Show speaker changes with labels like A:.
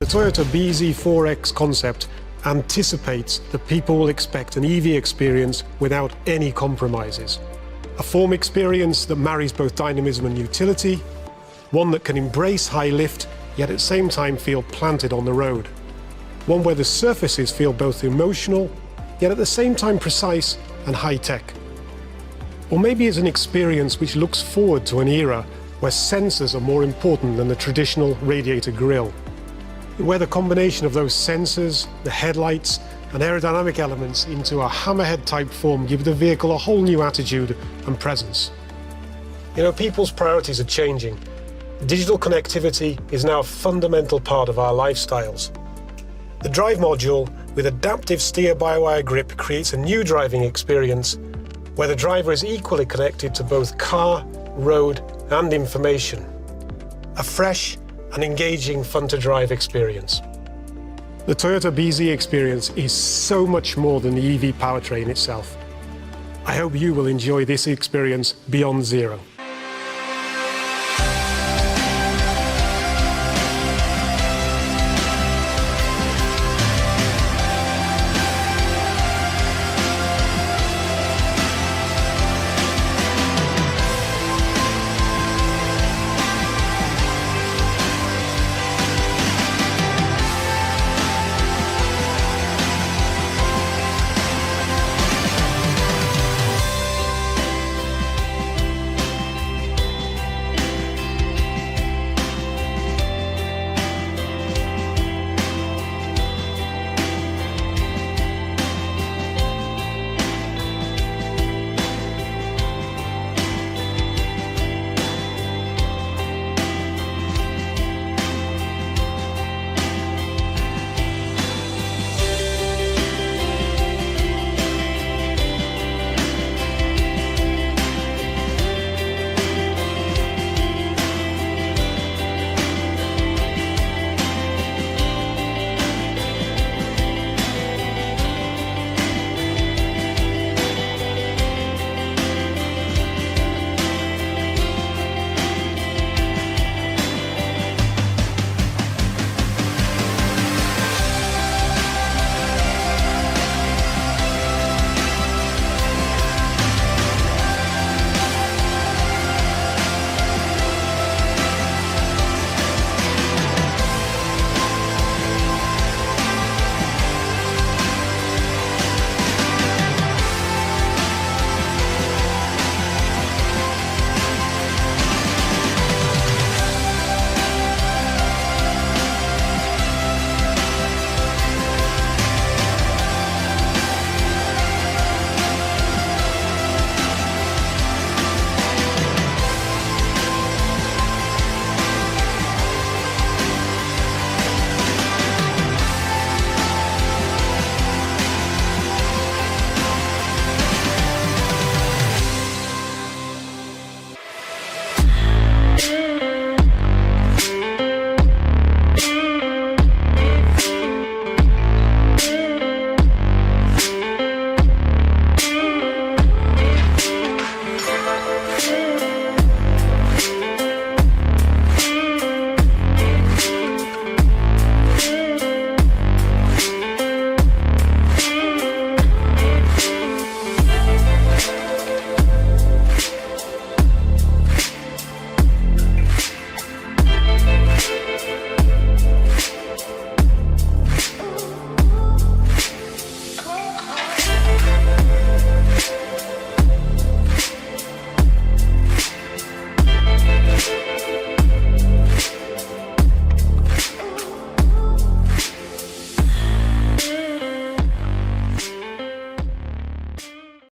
A: The Toyota BZ4X concept anticipates that people will expect an EV experience without any compromises. A form experience that marries both dynamism and utility, one that can embrace high lift, yet at the same time feel planted on the road. One where the surfaces feel both emotional, yet at the same time precise and high-tech. Or maybe it's an experience which looks forward to an era where sensors are more important than the traditional radiator grille, where the combination of those sensors, the headlights and aerodynamic elements into a hammerhead-type form give the vehicle a whole new attitude and presence. You know, people's priorities are changing. Digital connectivity is now a fundamental part of our lifestyles. The drive module with adaptive steer-by-wire grip creates a new driving experience where the driver is equally connected to both car, road and information. A fresh and engaging fun-to-drive experience. The Toyota BZ experience is so much more than the EV powertrain itself. I hope you will enjoy this experience beyond zero.